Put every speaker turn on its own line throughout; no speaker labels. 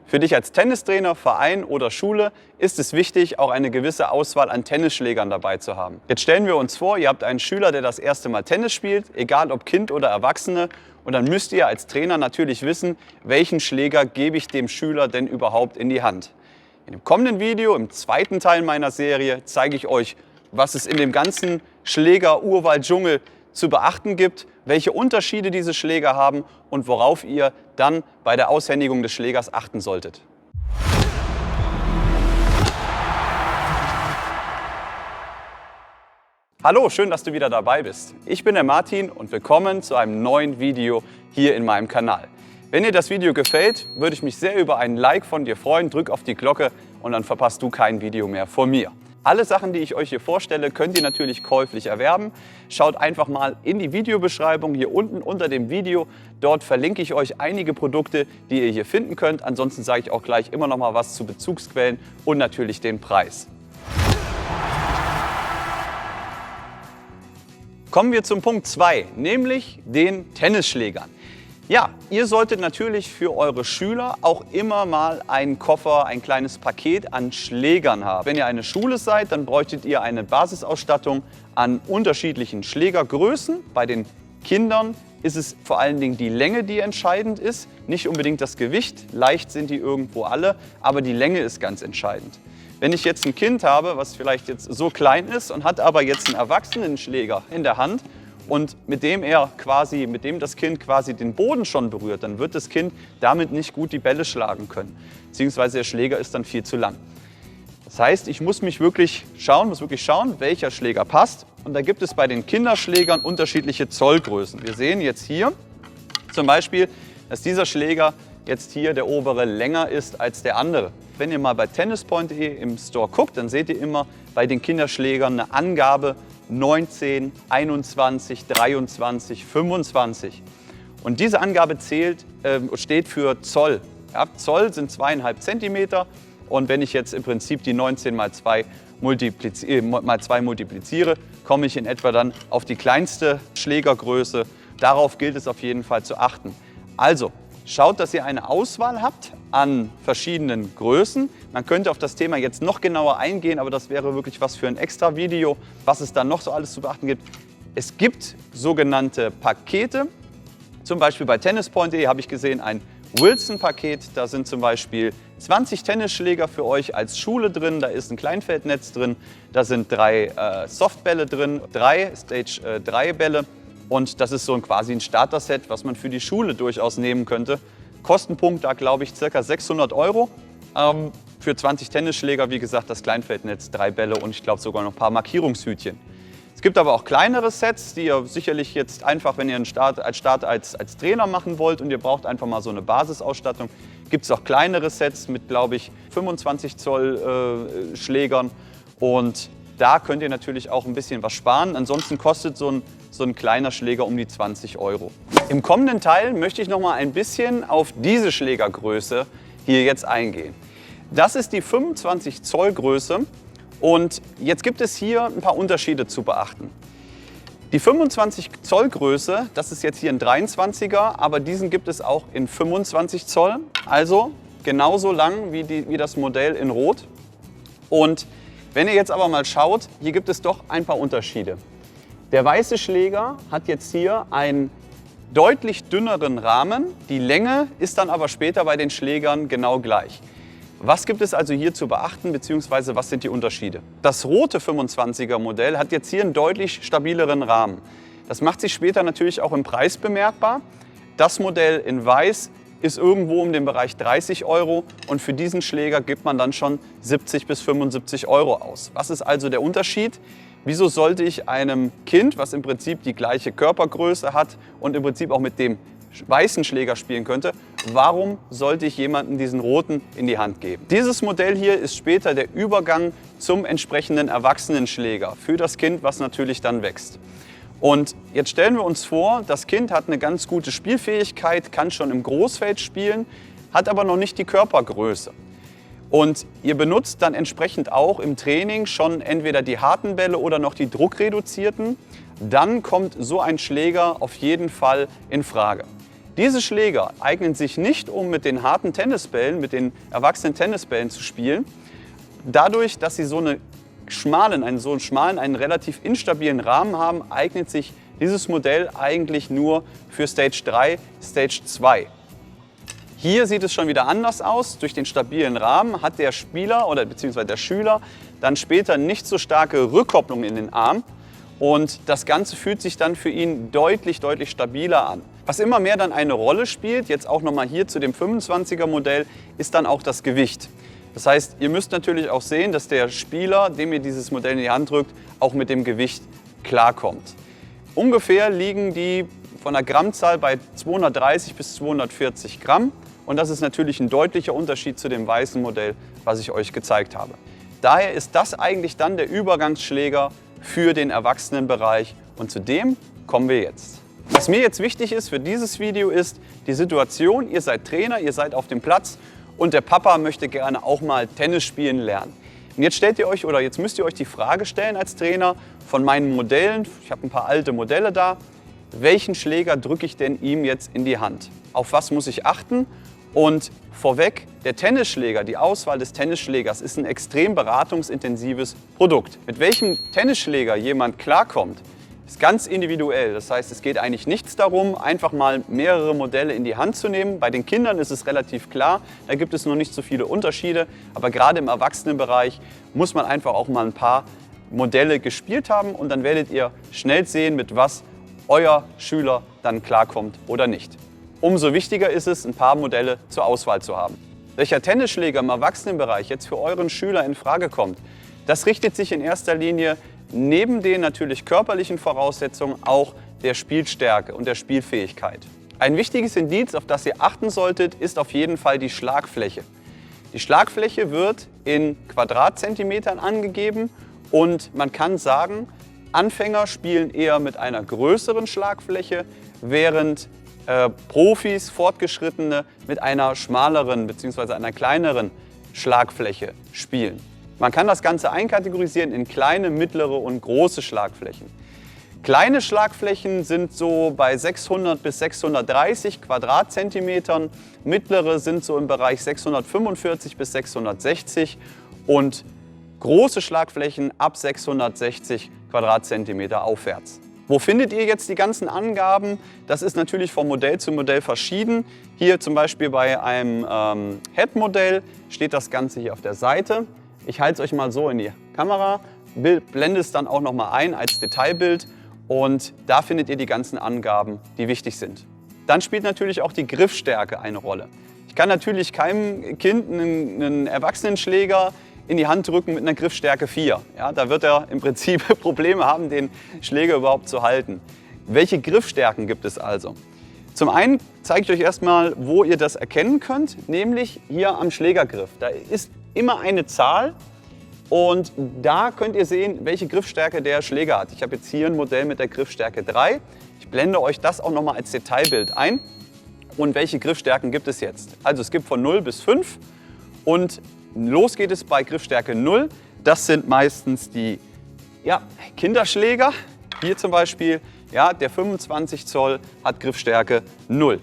Für dich als Tennistrainer, Verein oder Schule ist es wichtig, auch eine gewisse Auswahl an Tennisschlägern dabei zu haben. Jetzt stellen wir uns vor, ihr habt einen Schüler, der das erste Mal Tennis spielt, egal ob Kind oder Erwachsene. Und dann müsst ihr als Trainer natürlich wissen, welchen Schläger gebe ich dem Schüler denn überhaupt in die Hand. In dem kommenden Video, im zweiten Teil meiner Serie, zeige ich euch, was es in dem ganzen Schläger-Urwald-Dschungel zu beachten gibt, welche Unterschiede diese Schläger haben und worauf ihr dann bei der Aushändigung des Schlägers achten solltet. Hallo, schön, dass du wieder dabei bist. Ich bin der Martin und willkommen zu einem neuen Video hier in meinem Kanal. Wenn dir das Video gefällt, würde ich mich sehr über einen Like von dir freuen. Drück auf die Glocke und dann verpasst du kein Video mehr von mir. Alle Sachen, die ich euch hier vorstelle, könnt ihr natürlich käuflich erwerben. Schaut einfach mal in die Videobeschreibung hier unten unter dem Video. Dort verlinke ich euch einige Produkte, die ihr hier finden könnt. Ansonsten sage ich auch gleich immer noch mal was zu Bezugsquellen und natürlich den Preis. Kommen wir zum Punkt 2, nämlich den Tennisschlägern. Ja, ihr solltet natürlich für eure Schüler auch immer mal einen Koffer, ein kleines Paket an Schlägern haben. Wenn ihr eine Schule seid, dann bräuchtet ihr eine Basisausstattung an unterschiedlichen Schlägergrößen. Bei den Kindern ist es vor allen Dingen die Länge, die entscheidend ist, nicht unbedingt das Gewicht. Leicht sind die irgendwo alle, aber die Länge ist ganz entscheidend. Wenn ich jetzt ein Kind habe, was vielleicht jetzt so klein ist und hat aber jetzt einen Erwachsenenschläger in der Hand, und mit dem das Kind quasi den Boden schon berührt, dann wird das Kind damit nicht gut die Bälle schlagen können. Beziehungsweise der Schläger ist dann viel zu lang. Das heißt, ich muss wirklich schauen, welcher Schläger passt. Und da gibt es bei den Kinderschlägern unterschiedliche Zollgrößen. Wir sehen jetzt hier zum Beispiel, dass dieser Schläger jetzt hier der obere länger ist als der andere. Wenn ihr mal bei tennispoint.de im Store guckt, dann seht ihr immer bei den Kinderschlägern eine Angabe 19, 21, 23, 25. Und diese Angabe steht für Zoll. Ja, Zoll sind 2,5 cm. Und wenn ich jetzt im Prinzip die 19 mal 2 multipliziere, komme ich in etwa dann auf die kleinste Schlägergröße. Darauf gilt es auf jeden Fall zu achten. Also, schaut, dass ihr eine Auswahl habt an verschiedenen Größen. Man könnte auf das Thema jetzt noch genauer eingehen, aber das wäre wirklich was für ein extra Video, was es dann noch so alles zu beachten gibt. Es gibt sogenannte Pakete. Zum Beispiel bei tennispoint.de habe ich gesehen ein Wilson-Paket. Da sind zum Beispiel 20 Tennisschläger für euch als Schule drin. Da ist ein Kleinfeldnetz drin. Da sind 3 Softbälle drin, 3 Stage 3 Bälle. Und das ist so quasi ein Starter-Set, was man für die Schule durchaus nehmen könnte. Kostenpunkt da, glaube ich, ca. 600 €. Für 20 Tennisschläger, wie gesagt, das Kleinfeldnetz, 3 Bälle und ich glaube sogar noch ein paar Markierungshütchen. Es gibt aber auch kleinere Sets, die ihr sicherlich jetzt einfach, wenn ihr einen Start als Trainer machen wollt und ihr braucht einfach mal so eine Basisausstattung, gibt es auch kleinere Sets mit, glaube ich, 25 Zoll Schlägern. Und da könnt ihr natürlich auch ein bisschen was sparen. Ansonsten kostet so ein kleiner Schläger um die 20 €. Im kommenden Teil möchte ich noch mal ein bisschen auf diese Schlägergröße hier jetzt eingehen. Das ist die 25 Zoll Größe und jetzt gibt es hier ein paar Unterschiede zu beachten. Die 25 Zoll Größe, das ist jetzt hier ein 23er, aber diesen gibt es auch in 25 Zoll, also genauso lang wie das Modell in Rot. Und wenn ihr jetzt aber mal schaut, hier gibt es doch ein paar Unterschiede. Der weiße Schläger hat jetzt hier einen deutlich dünneren Rahmen. Die Länge ist dann aber später bei den Schlägern genau gleich. Was gibt es also hier zu beachten, beziehungsweise was sind die Unterschiede? Das rote 25er Modell hat jetzt hier einen deutlich stabileren Rahmen. Das macht sich später natürlich auch im Preis bemerkbar. Das Modell in weiß ist irgendwo um den Bereich 30 € und für diesen Schläger gibt man dann schon 70 bis 75 € aus. Was ist also der Unterschied? Wieso sollte ich einem Kind, was im Prinzip die gleiche Körpergröße hat und im Prinzip auch mit dem weißen Schläger spielen könnte, warum sollte ich jemandem diesen roten in die Hand geben? Dieses Modell hier ist später der Übergang zum entsprechenden Erwachsenenschläger für das Kind, was natürlich dann wächst. Und jetzt stellen wir uns vor, das Kind hat eine ganz gute Spielfähigkeit, kann schon im Großfeld spielen, hat aber noch nicht die Körpergröße. Und ihr benutzt dann entsprechend auch im Training schon entweder die harten Bälle oder noch die druckreduzierten. Dann kommt so ein Schläger auf jeden Fall in Frage. Diese Schläger eignen sich nicht, um mit den harten Tennisbällen, mit den erwachsenen Tennisbällen zu spielen. Dadurch, dass sie so einen schmalen, einen relativ instabilen Rahmen haben, eignet sich dieses Modell eigentlich nur für Stage 3, Stage 2. Hier sieht es schon wieder anders aus. Durch den stabilen Rahmen hat der Spieler oder beziehungsweise der Schüler dann später nicht so starke Rückkopplung in den Arm und das Ganze fühlt sich dann für ihn deutlich stabiler an. Was immer mehr dann eine Rolle spielt, jetzt auch nochmal hier zu dem 25er Modell, ist dann auch das Gewicht. Das heißt, ihr müsst natürlich auch sehen, dass der Spieler, dem ihr dieses Modell in die Hand drückt, auch mit dem Gewicht klarkommt. Ungefähr liegen die von der Grammzahl bei 230 bis 240 Gramm. Und das ist natürlich ein deutlicher Unterschied zu dem weißen Modell, was ich euch gezeigt habe. Daher ist das eigentlich dann der Übergangsschläger für den Erwachsenenbereich und zu dem kommen wir jetzt. Was mir jetzt wichtig ist für dieses Video ist die Situation, ihr seid Trainer, ihr seid auf dem Platz und der Papa möchte gerne auch mal Tennis spielen lernen. Und jetzt müsst ihr euch die Frage stellen als Trainer von meinen Modellen, ich habe ein paar alte Modelle da, welchen Schläger drücke ich denn ihm jetzt in die Hand? Auf was muss ich achten? Und vorweg, der Tennisschläger, die Auswahl des Tennisschlägers ist ein extrem beratungsintensives Produkt. Mit welchem Tennisschläger jemand klarkommt, ist ganz individuell. Das heißt, es geht eigentlich nichts darum, einfach mal mehrere Modelle in die Hand zu nehmen. Bei den Kindern ist es relativ klar, da gibt es noch nicht so viele Unterschiede. Aber gerade im Erwachsenenbereich muss man einfach auch mal ein paar Modelle gespielt haben und dann werdet ihr schnell sehen, mit was euer Schüler dann klarkommt oder nicht. Umso wichtiger ist es, ein paar Modelle zur Auswahl zu haben. Welcher Tennisschläger im Erwachsenenbereich jetzt für euren Schüler in Frage kommt, das richtet sich in erster Linie neben den natürlich körperlichen Voraussetzungen auch der Spielstärke und der Spielfähigkeit. Ein wichtiges Indiz, auf das ihr achten solltet, ist auf jeden Fall die Schlagfläche. Die Schlagfläche wird in Quadratzentimetern angegeben und man kann sagen, Anfänger spielen eher mit einer größeren Schlagfläche, während Profis, Fortgeschrittene mit einer schmaleren bzw. einer kleineren Schlagfläche spielen. Man kann das Ganze einkategorisieren in kleine, mittlere und große Schlagflächen. Kleine Schlagflächen sind so bei 600 bis 630 Quadratzentimetern, mittlere sind so im Bereich 645 bis 660 und große Schlagflächen ab 660 Quadratzentimeter aufwärts. Wo findet ihr jetzt die ganzen Angaben? Das ist natürlich von Modell zu Modell verschieden. Hier zum Beispiel bei einem Head-Modell steht das Ganze hier auf der Seite. Ich halte es euch mal so in die Kamera, blende es dann auch noch mal ein als Detailbild und da findet ihr die ganzen Angaben, die wichtig sind. Dann spielt natürlich auch die Griffstärke eine Rolle. Ich kann natürlich keinem Kind einen Erwachsenenschläger in die Hand drücken mit einer Griffstärke 4. Ja, da wird er im Prinzip Probleme haben, den Schläger überhaupt zu halten. Welche Griffstärken gibt es also? Zum einen zeige ich euch erstmal, wo ihr das erkennen könnt, nämlich hier am Schlägergriff. Da ist immer eine Zahl und da könnt ihr sehen, welche Griffstärke der Schläger hat. Ich habe jetzt hier ein Modell mit der Griffstärke 3. Ich blende euch das auch nochmal als Detailbild ein. Und welche Griffstärken gibt es jetzt? Also es gibt von 0 bis 5 und los geht es bei Griffstärke 0. Das sind meistens die Kinderschläger. Hier zum Beispiel, der 25 Zoll hat Griffstärke 0.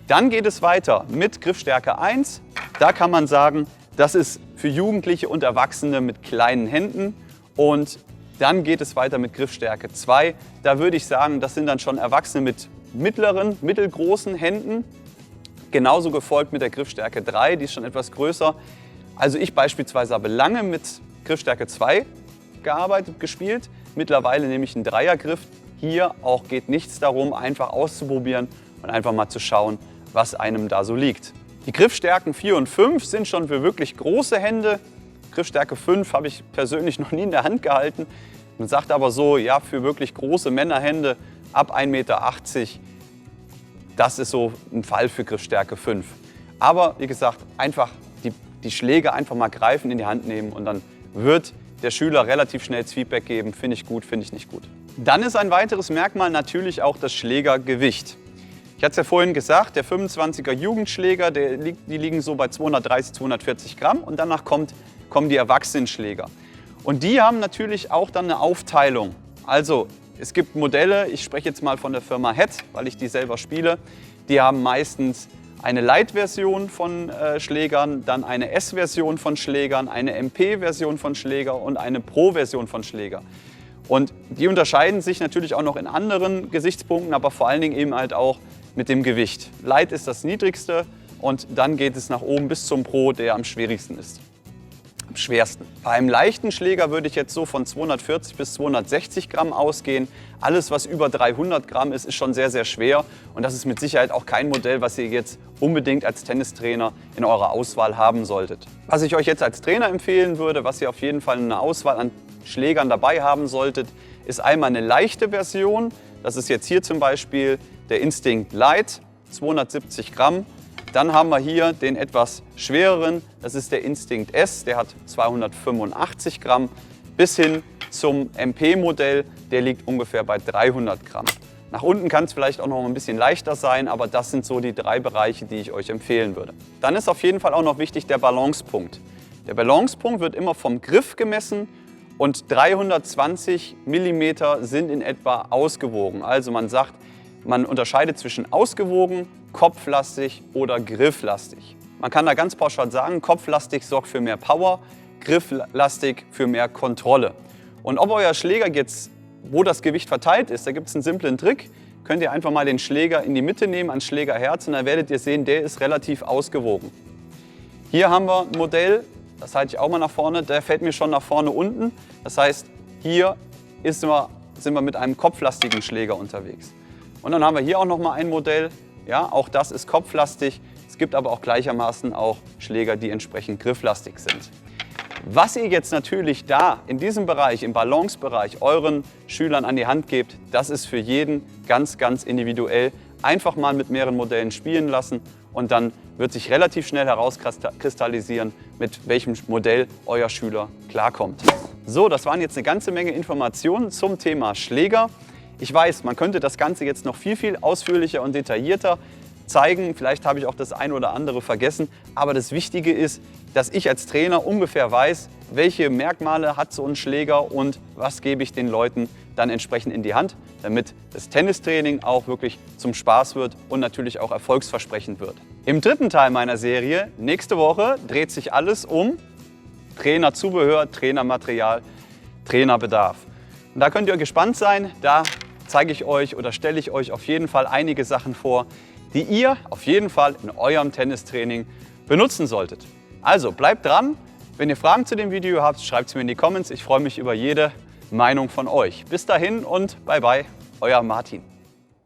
Dann geht es weiter mit Griffstärke 1. Da kann man sagen, das ist für Jugendliche und Erwachsene mit kleinen Händen. Und dann geht es weiter mit Griffstärke 2. Da würde ich sagen, das sind dann schon Erwachsene mit mittelgroßen Händen. Genauso gefolgt mit der Griffstärke 3, die ist schon etwas größer. Also ich beispielsweise habe lange mit Griffstärke 2 gespielt. Mittlerweile nehme ich einen Dreiergriff. Hier auch geht nichts darum, einfach auszuprobieren und einfach mal zu schauen, was einem da so liegt. Die Griffstärken 4 und 5 sind schon für wirklich große Hände. Griffstärke 5 habe ich persönlich noch nie in der Hand gehalten. Man sagt aber so, ja, für wirklich große Männerhände ab 1,80 Meter, das ist so ein Fall für Griffstärke 5. Aber wie gesagt, einfach die Schläge einfach mal greifen, in die Hand nehmen und dann wird der Schüler relativ schnell das Feedback geben, finde ich gut, finde ich nicht gut. Dann ist ein weiteres Merkmal natürlich auch das Schlägergewicht. Ich hatte es ja vorhin gesagt, der 25er Jugendschläger, die liegen so bei 230, 240 Gramm und danach kommen die Erwachsenenschläger. Und die haben natürlich auch dann eine Aufteilung. Also es gibt Modelle, ich spreche jetzt mal von der Firma Head, weil ich die selber spiele, Die haben meistens eine Light-Version von Schlägern, dann eine S-Version von Schlägern, eine MP-Version von Schläger und eine Pro-Version von Schläger. Und die unterscheiden sich natürlich auch noch in anderen Gesichtspunkten, aber vor allen Dingen eben halt auch mit dem Gewicht. Light ist das niedrigste und dann geht es nach oben bis zum Pro, der am schwierigsten ist. Am schwersten. Bei einem leichten Schläger würde ich jetzt so von 240 bis 260 Gramm ausgehen. Alles, was über 300 Gramm ist, ist schon sehr, sehr schwer. Und das ist mit Sicherheit auch kein Modell, was ihr jetzt unbedingt als Tennistrainer in eurer Auswahl haben solltet. Was ich euch jetzt als Trainer empfehlen würde, was ihr auf jeden Fall in einer Auswahl an Schlägern dabei haben solltet, ist einmal eine leichte Version. Das ist jetzt hier zum Beispiel der Instinct Light, 270 Gramm. Dann haben wir hier den etwas schwereren, das ist der Instinct S, der hat 285 Gramm, bis hin zum MP-Modell, der liegt ungefähr bei 300 Gramm. Nach unten kann es vielleicht auch noch ein bisschen leichter sein, aber das sind so die 3 Bereiche, die ich euch empfehlen würde. Dann ist auf jeden Fall auch noch wichtig der Balancepunkt. Der Balancepunkt wird immer vom Griff gemessen und 320 mm sind in etwa ausgewogen. Also man sagt, man unterscheidet zwischen ausgewogen, kopflastig oder grifflastig. Man kann da ganz pauschal sagen, kopflastig sorgt für mehr Power, grifflastig für mehr Kontrolle. Und ob euer Schläger jetzt, wo das Gewicht verteilt ist, da gibt es einen simplen Trick. Könnt ihr einfach mal den Schläger in die Mitte nehmen, ans Schlägerherz, und dann werdet ihr sehen, der ist relativ ausgewogen. Hier haben wir ein Modell, das halte ich auch mal nach vorne, der fällt mir schon nach vorne unten. Das heißt, hier sind wir mit einem kopflastigen Schläger unterwegs. Und dann haben wir hier auch noch mal ein Modell, ja, auch das ist kopflastig. Es gibt aber auch gleichermaßen auch Schläger, die entsprechend grifflastig sind. Was ihr jetzt natürlich da in diesem Bereich, im Balancebereich, euren Schülern an die Hand gebt, das ist für jeden ganz, ganz individuell. Einfach mal mit mehreren Modellen spielen lassen und dann wird sich relativ schnell herauskristallisieren, mit welchem Modell euer Schüler klarkommt. So, das waren jetzt eine ganze Menge Informationen zum Thema Schläger. Ich weiß, man könnte das Ganze jetzt noch viel, viel ausführlicher und detaillierter zeigen. Vielleicht habe ich auch das eine oder andere vergessen. Aber das Wichtige ist, dass ich als Trainer ungefähr weiß, welche Merkmale hat so ein Schläger und was gebe ich den Leuten dann entsprechend in die Hand, damit das Tennistraining auch wirklich zum Spaß wird und natürlich auch erfolgsversprechend wird. Im dritten Teil meiner Serie, nächste Woche, dreht sich alles um Trainerzubehör, Trainermaterial, Trainerbedarf. Und da könnt ihr gespannt sein. Da zeige ich euch oder stelle ich euch auf jeden Fall einige Sachen vor, die ihr auf jeden Fall in eurem Tennistraining benutzen solltet. Also bleibt dran. Wenn ihr Fragen zu dem Video habt, schreibt es mir in die Comments. Ich freue mich über jede Meinung von euch. Bis dahin und bye bye, euer Martin.